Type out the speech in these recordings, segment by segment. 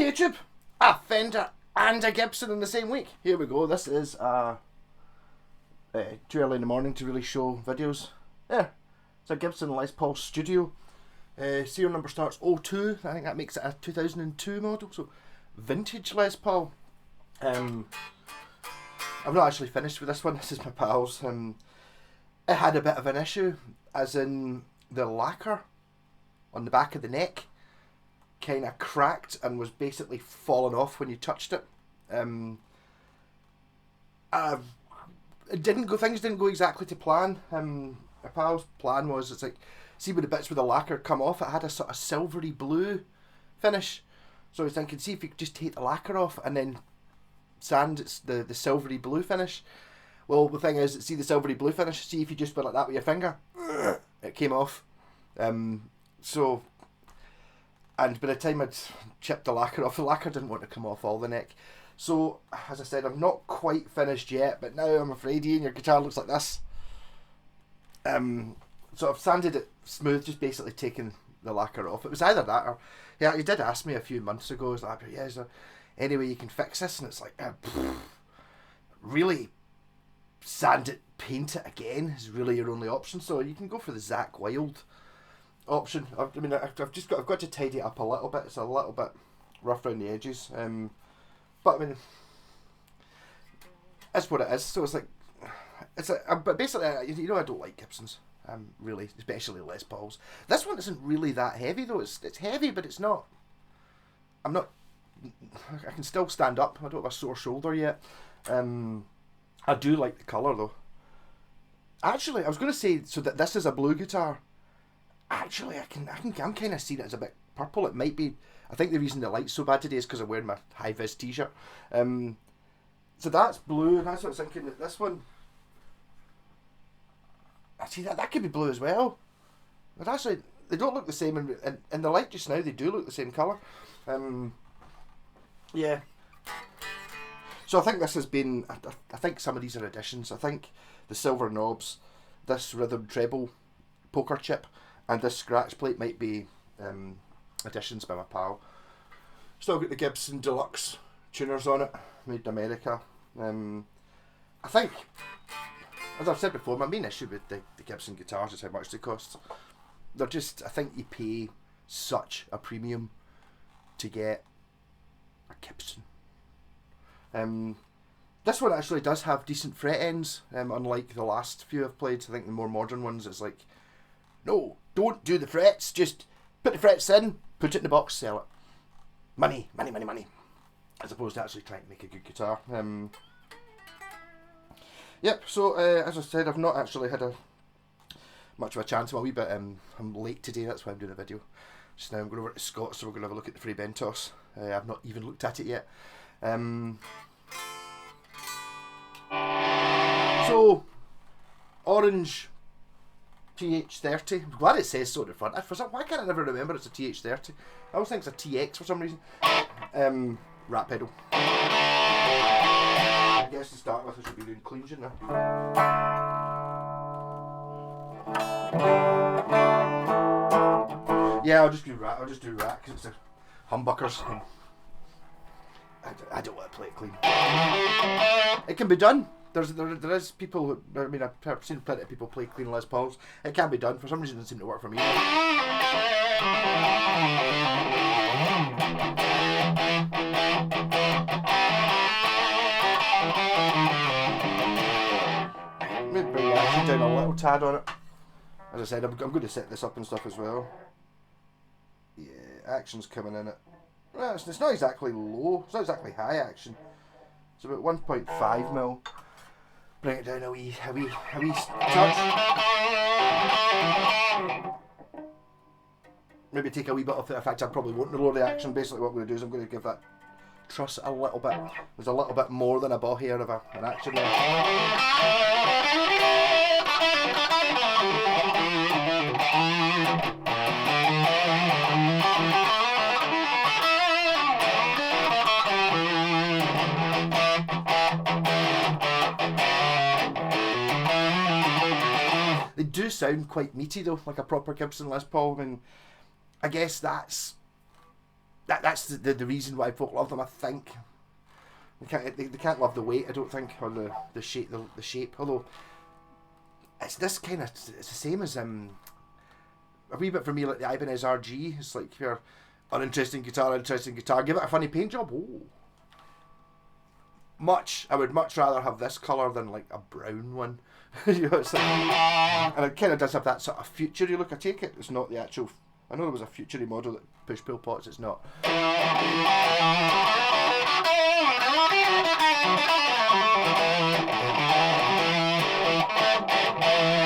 YouTube, a Fender and a Gibson in the same week. Here we go. This is too early in the morning to really show videos. Yeah, it's a Gibson Les Paul Studio. Serial number starts 02. I think that makes it a 2002 model. So vintage Les Paul. I'm not actually finished with this one. This is my pal's. It had a bit of an issue, as in the lacquer on the back of the neck kind of cracked and was basically falling off when you touched it. Things didn't go exactly to plan. My pal's plan was, it's like, see where the bits where the lacquer come off, it had a sort of silvery blue finish. So I was thinking, see if you could just take the lacquer off and then sand the silvery blue finish. Well, the thing is, see the silvery blue finish, see if you just went like that with your finger, it came off. And by the time I'd chipped the lacquer off, the lacquer didn't want to come off all the neck. So, as I said, I'm not quite finished yet, but now I'm afraid, Ian, your guitar looks like this. So I've sanded it smooth, just basically taking the lacquer off. It was either that or, yeah, he did ask me a few months ago, is like, yeah, is there any way you can fix this? And it's like, really sand it, paint it again is really your only option. So you can go for the Zakk Wylde option. I've got to tidy it up a little bit. It's a little bit rough around the edges, but I mean, it's what it is. So it's like, but basically, you know, I don't like Gibsons, really, especially Les Pauls. This one isn't really that heavy though. It's heavy, but it's not. I can still stand up. I don't have a sore shoulder yet. I do like the colour though. Actually, I was going to say, so that this is a blue guitar. Actually, I'm kind of seeing it as a bit purple. It might be. I think the reason the light's so bad today is because I'm wearing my high vis t-shirt. So that's blue, and that's what I was thinking. That this one, I see that could be blue as well. But actually, they don't look the same in the light just now. They do look the same colour. Yeah. So I think this has been. I think some of these are additions. I think the silver knobs, this rhythm treble poker chip, and this scratch plate might be additions by my pal. Still got the Gibson Deluxe tuners on it, made in America. I think, as I've said before, my main issue with the Gibson guitars is how much they cost. They're just, I think you pay such a premium to get a Gibson. This one actually does have decent fret ends, unlike the last few I've played. I think the more modern ones, it's like, no, don't do the frets, just put the frets in, put it in the box, sell it. Money, money, money, money. As opposed to actually trying to make a good guitar. Yep, so as I said, I've not actually had much of a chance. I'm a wee bit, I'm late today, that's why I'm doing a video. Just now I'm going over to Scott's, so we're going to have a look at the Free Bentos. I've not even looked at it yet. So, orange TH30. I'm glad it says so at the front. Why can't I never remember it's a TH30? I always think it's a TX for some reason. Rat pedal. I guess to start with I should be doing clean, shouldn't I? Yeah, I'll just do rat because it's a humbuckers. I don't want to play it clean. It can be done. There is people who, I mean, I've seen plenty of people play clean Les Pauls. It can be done. For some reason it doesn't seem to work for me. Maybe bring the action down a little tad on it. As I said, I'm going to set this up and stuff as well. Yeah, action's coming in it. Well, it's not exactly low. It's not exactly high action. It's about 1.5 mil. Bring it down a wee touch. Maybe take a wee bit of it. In fact, I probably won't lower the action. Basically what I'm going to do is I'm going to give that truss a little bit. There's a little bit more than a bow here of an action there. They do sound quite meaty though, like a proper Gibson Les Paul. I mean, I guess that's that's the reason why folk love them. I think they can't love the weight. I don't think, or the shape. The shape. Although it's this kind of, it's the same as a wee bit for me like the Ibanez RG. It's like you're interesting guitar. Give it a funny paint job. Oh. I would much rather have this colour than like a brown one. You know, it's like, and it kind of does have that sort of future-y look. I take it it's not the actual. I know there was a future-y model that push pull pots. It's not.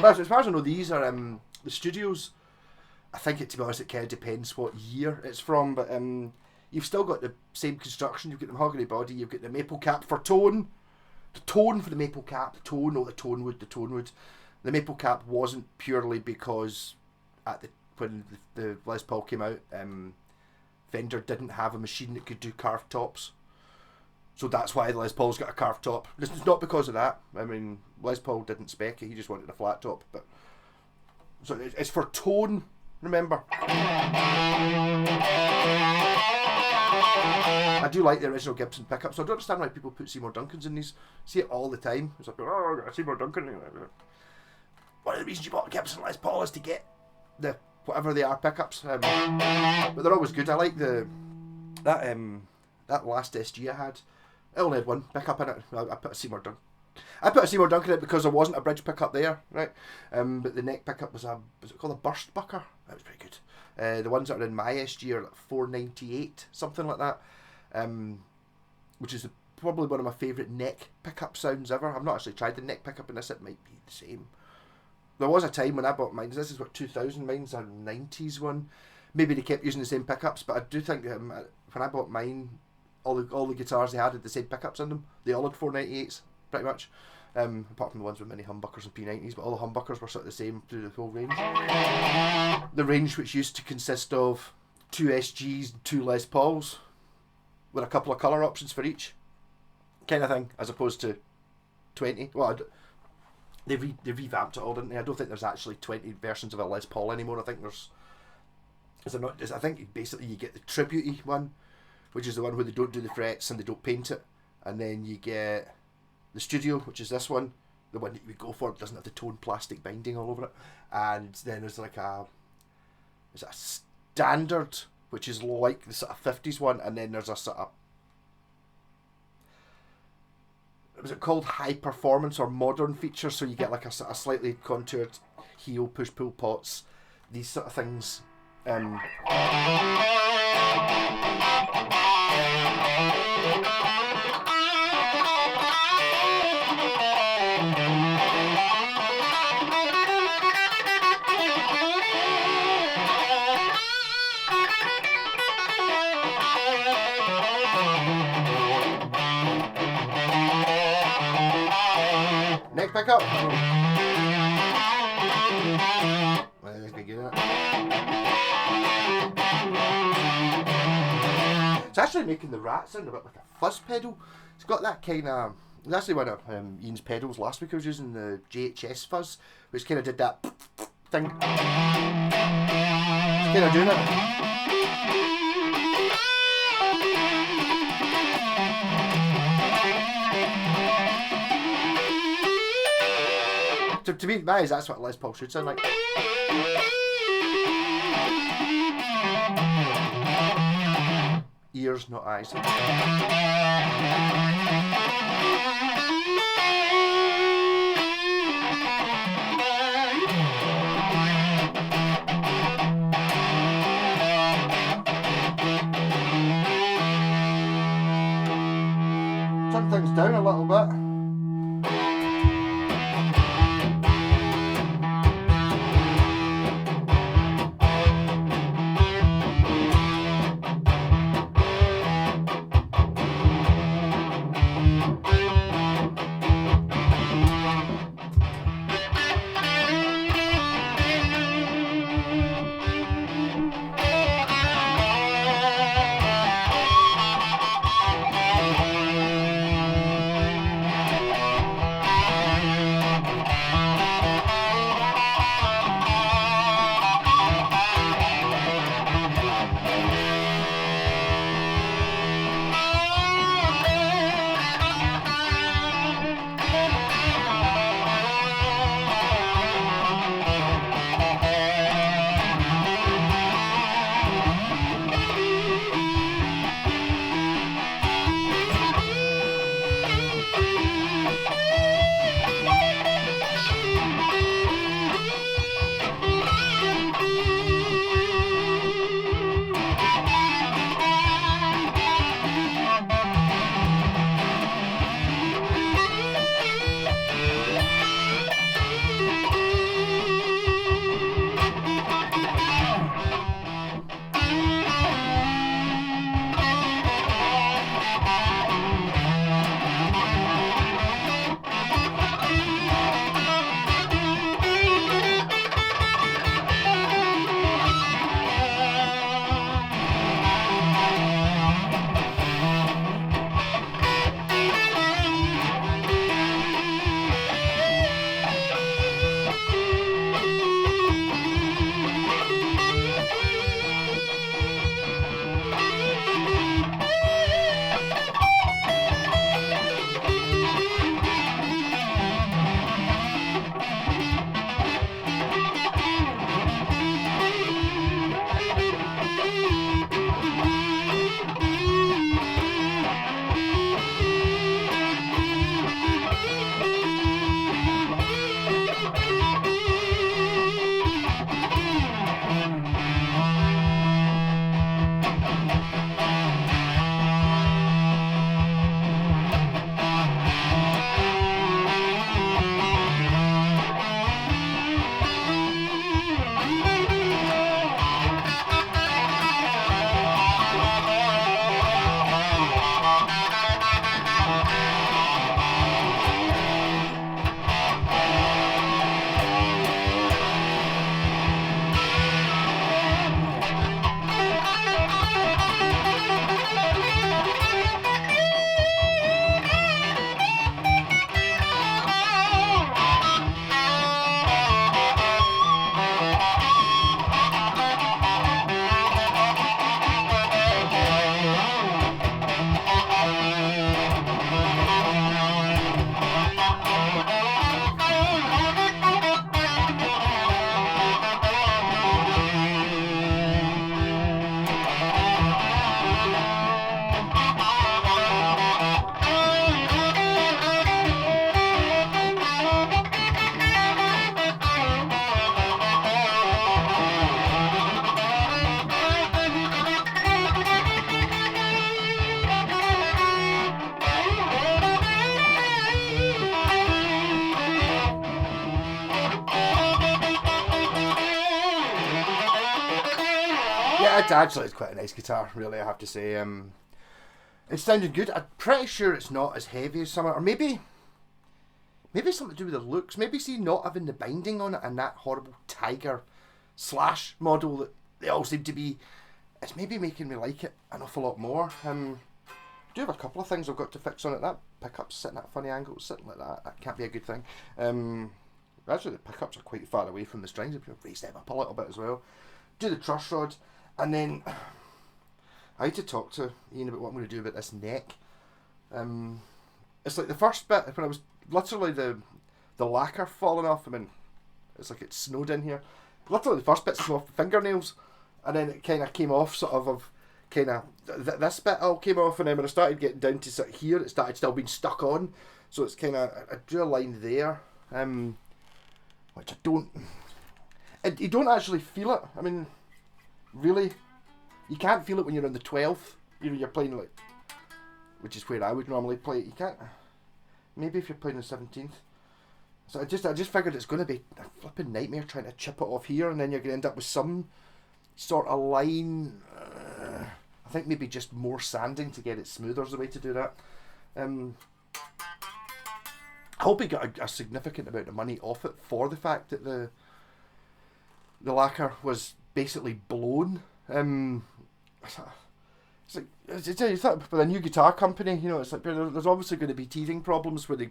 But as far as I know, these are the studios. I think to be honest, it kind of depends what year it's from, but you've still got the same construction. You've got the mahogany body. You've got the maple cap for tone. The tone for the maple cap. The tone wood. The maple cap wasn't purely because when the Les Paul came out, Fender didn't have a machine that could do carved tops. So that's why the Les Paul's got a carved top. It's not because of that. I mean, Les Paul didn't spec it. He just wanted a flat top. But so it's for tone. Remember. I do like the original Gibson pickup, so I don't understand why people put Seymour Duncans in these. See it all the time. It's like, oh, I got a Seymour Duncan. One of the reasons you bought a Gibson Les Paul is to get the whatever they are pickups. But they're always good. I like that last SG I had. I only had one pickup in it. I put a Seymour Duncan. I put a Seymour Duncan in it because there wasn't a bridge pickup there, right? But the neck pickup was it called a burst bucker? That was pretty good. The ones that are in my SG are like $498, something like that. Which is probably one of my favourite neck pickup sounds ever. I've not actually tried the neck pickup in this. It might be the same. There was a time when I bought mine. This is what 2000. Mine's a 90s one. Maybe they kept using the same pickups, but I do think when I bought mine, all the guitars they had the same pickups in them. They all had 498s, pretty much. Apart from the ones with mini humbuckers and P90s, but all the humbuckers were sort of the same through the whole range. The range, which used to consist of 2 SGs and 2 Les Pauls, with a couple of colour options for each, kind of thing, as opposed to 20. Well, they revamped it all, didn't they? I don't think there's actually 20 versions of a Les Paul anymore. I think I think basically you get the tribute-y one, which is the one where they don't do the frets and they don't paint it, and then you get the studio, which is this one, the one that you would go for. It doesn't have the toned plastic binding all over it, and then there's like a standard, which is like the sort of 50s one, and then there's a sort of, was it called high performance or modern feature? So you get like a sort of slightly contoured heel push pull pots, these sort of things. Neck back up. It's actually making the Rat sound a bit like a fuzz pedal. It's got that kind of. It's actually one of Ian's pedals last week. I was using the JHS fuzz, which kind of did that thing. It's kind of doing it. To me, my eyes, that's what Les Paul should sound like. Ears, not eyes. Turn things down a little bit. Actually, it's quite a nice guitar, really, I have to say. It sounded good. I'm pretty sure it's not as heavy as some, or maybe something to do with the looks. Maybe see not having the binding on it and that horrible Tiger Slash model that they all seem to be. It's maybe making me like it an awful lot more. I do have a couple of things I've got to fix on it. That pickup's sitting at a funny angle, sitting like that. That can't be a good thing. Actually, the pickups are quite far away from the strings. I've raised them up a little bit as well. Do the truss rod, and then I had to talk to Ian about what I'm going to do about this neck. It's like the first bit when I was literally the lacquer falling off. I mean, it's like it snowed in here. Literally the first bit's come off the fingernails, and then it kind of came off sort of this bit all came off, and then when I started getting down to sort of here, it started still being stuck on. So it's kind of, I drew a line there, which I don't. You don't actually feel it. I mean, really, you can't feel it when you're on the 12th. You're playing like, which is where I would normally play. You can't. Maybe if you're playing the 17th. So I just figured it's going to be a flipping nightmare trying to chip it off here, and then you're going to end up with some sort of line. I think maybe just more sanding to get it smoother is the way to do that. I hope he got a significant amount of money off it for the fact that the lacquer was basically blown. It's like you thought with a new guitar company, it's like there's obviously going to be teething problems where the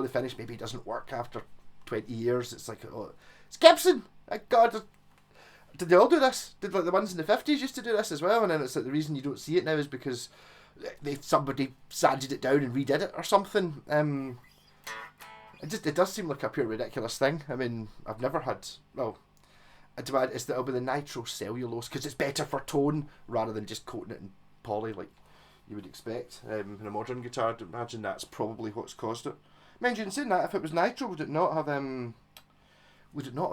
finish maybe doesn't work after 20 years. It's like, oh, it's Gibson. God, did they all do this? Did like the ones in the 50s used to do this as well? And then it's like the reason you don't see it now is because somebody sanded it down and redid it or something. It does seem like a pure ridiculous thing. I mean, I've never had, well, it'll be the nitrocellulose because it's better for tone rather than just coating it in poly like you would expect in a modern guitar. I'd imagine that's probably what's caused it. Mind you, in saying that, if it was nitro, would it not have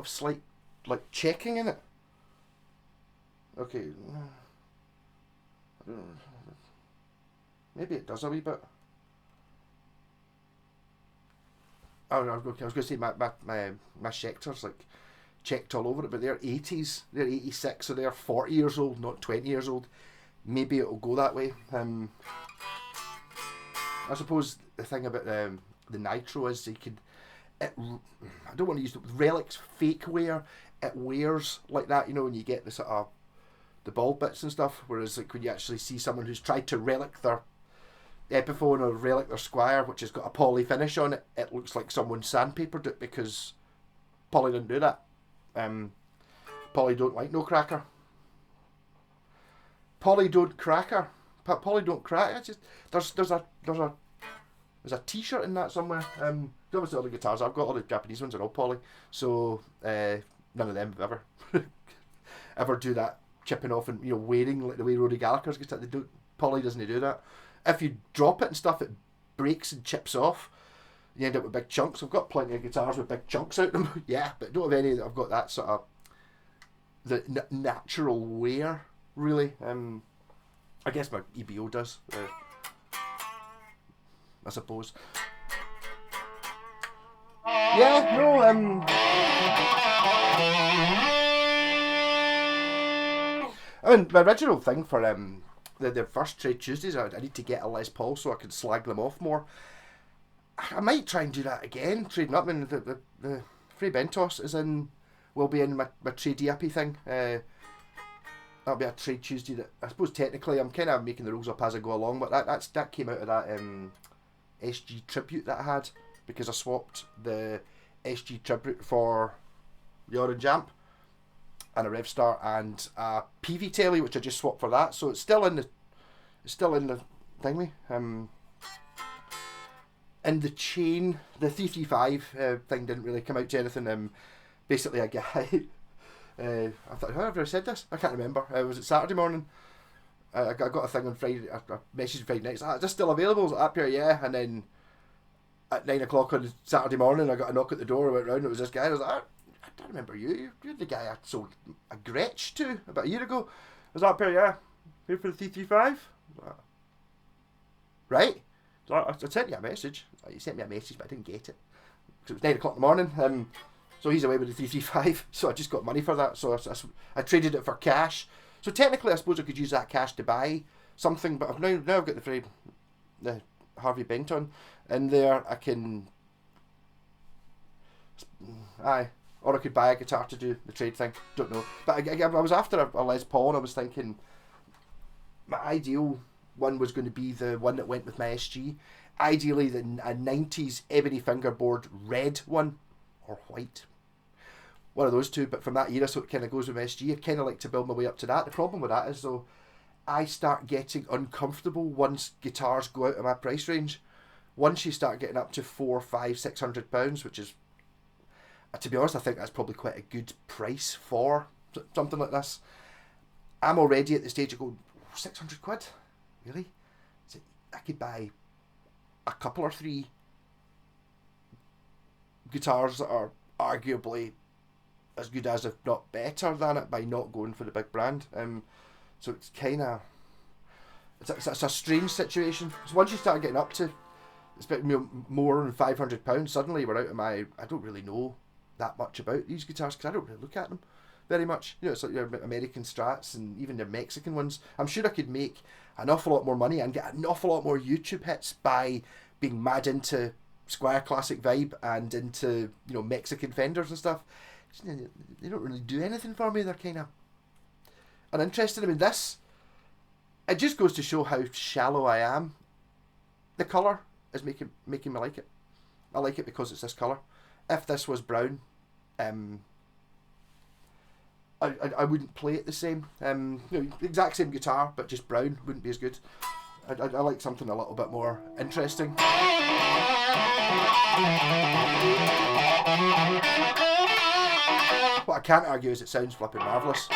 slight like checking in it? Okay, I don't know. Maybe it does a wee bit. Oh no, okay. I was going to say my Schecter's like checked all over it, but they're 80s, they're 86, so they're 40 years old, not 20 years old. Maybe it'll go that way. I suppose the thing about the nitro is I don't want to use the relics fake wear. It wears like that, when you get the sort of the ball bits and stuff. Whereas like when you actually see someone who's tried to relic their Epiphone or relic their Squire, which has got a poly finish on it, it looks like someone sandpapered it because poly didn't do that. Poly don't like no cracker. Poly don't cracker. Poly don't crack. It's just there's a T-shirt in that somewhere. Obviously all the guitars I've got, all the Japanese ones are all poly, so none of them ever ever do that chipping off and wearing like the way Roddy Gallagher's guitar. Poly doesn't do that. If you drop it and stuff, it breaks and chips off. You end up with big chunks. I've got plenty of guitars with big chunks out them. Yeah, but don't have any that I've got that sort of the natural wear, really. I guess my EBO does, I suppose. Yeah, no, I mean, my original thing for the first Trade Tuesdays, I need to get a Les Paul so I can slag them off more. I might try and do that again, trading up. I mean, the Free Bentos will be in my Trade EAP thing. That'll be a Trade Tuesday that, I suppose technically I'm kind of making the rules up as I go along, but that came out of that SG Tribute that I had, because I swapped the SG Tribute for the Orange Amp and a Revstar and a PV Telly, which I just swapped for that, so it's still in the thingy. In the chain, the 335 thing didn't really come out to anything. Basically a guy, I thought, have I said this? I can't remember. Was it Saturday morning? I got a thing on Friday, a message on Friday night. Is this still available? I was like, up here, yeah. And then at 9 o'clock on Saturday morning, I got a knock at the door. I went round, it was this guy. I was like, I don't remember you. You're the guy I sold a Gretsch to about a year ago. I was up here, yeah. Here for the 335? Right? So I sent you a message. You sent me a message, but I didn't get it. Because it was 9 o'clock in the morning. So he's away with the 335. So I just got money for that. So I traded it for cash. So technically, I suppose I could use that cash to buy something. But now I've got the Harvey Benton in there. I can, or I could buy a guitar to do the trade thing. Don't know. But I was after a Les Paul, and I was thinking my ideal one was going to be the one that went with my SG. Ideally, a 90s ebony fingerboard red one, or white. One of those two, but from that era, so it kind of goes with my SG. I kind of like to build my way up to that. The problem with that is, though, I start getting uncomfortable once guitars go out of my price range. Once you start getting up to £400, £500, £600, which is, to be honest, I think that's probably quite a good price for something like this. I'm already at the stage of going, £600? Really? So I could buy a couple or three guitars that are arguably as good as, if not better than it, by not going for the big brand. So it's kind of, it's a strange situation. So once you start getting up to more than £500, suddenly we're out of my, I don't really know that much about these guitars because I don't really look at them very much. You know, it's like your American Strats and even the Mexican ones. I'm sure I could make an awful lot more money and get an awful lot more YouTube hits by being mad into Squire Classic vibe and into, you know, Mexican Fenders and stuff. They don't really do anything for me. They're kind of uninterested. I mean, this, it just goes to show how shallow I am. The colour is making me like it. I like it because it's this colour. If this was brown, I wouldn't play it the same. You know, exact same guitar, but just brown wouldn't be as good. I like something a little bit more interesting. What I can't argue is it sounds flipping marvellous.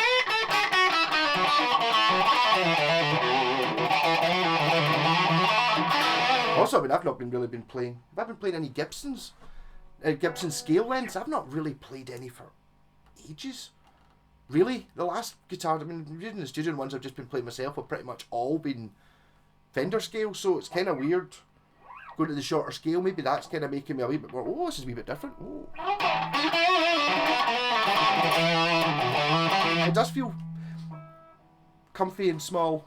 Also, I mean, I've not really been playing. Have I been playing any Gibsons? Gibson scale lengths? I've not really played any for ages. Really? The last guitar, I mean, using the studio ones I've just been playing myself have pretty much all been Fender scale, so it's kind of weird going to the shorter scale. Maybe that's kind of making me a wee bit more, oh, this is a wee bit different. Oh. It does feel comfy and small.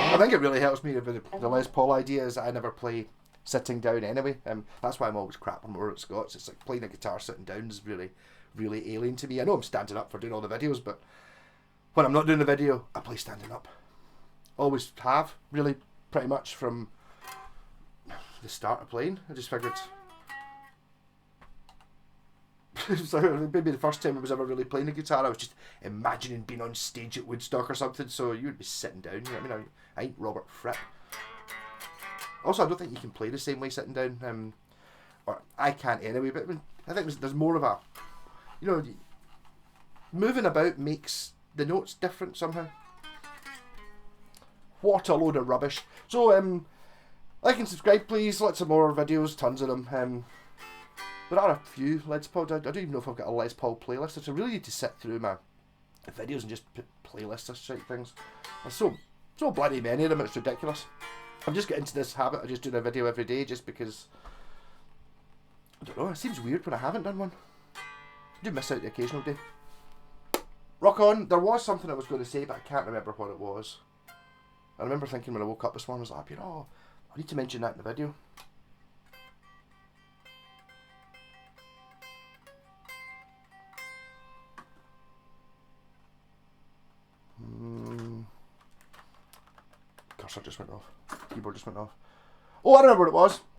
I think it really helps me with the Les Paul idea is I never play sitting down anyway. That's why I'm always crapping more at Scots. It's like playing a guitar sitting down is really, really alien to me. I know I'm standing up for doing all the videos, but when I'm not doing the video, I play standing up. Always have, really, pretty much from the start of playing. I just figured so maybe the first time I was ever really playing the guitar, I was just imagining being on stage at Woodstock or something, so you would be sitting down, you know what I mean? I ain't Robert Fripp. Also, I don't think you can play the same way sitting down, or I can't anyway, but I think there's more of a, you know, moving about makes the notes different somehow. What a load of rubbish. So, like and subscribe please, lots of more videos, tons of them. There are a few Les Paul. I don't even know if I've got a Les Paul playlist. So I really need to sit through my videos and just put playlists of shit things. There's so bloody many of them, it's ridiculous. I'm just getting into this habit of just doing a video every day just because, I don't know, it seems weird when I haven't done one. I do miss out the occasional day. Rock on. There was something I was going to say, but I can't remember what it was. I remember thinking when I woke up this morning, I was like, you know, I need to mention that in the video. Cursor just went off. Keyboard just went off. Oh, I remember what it was.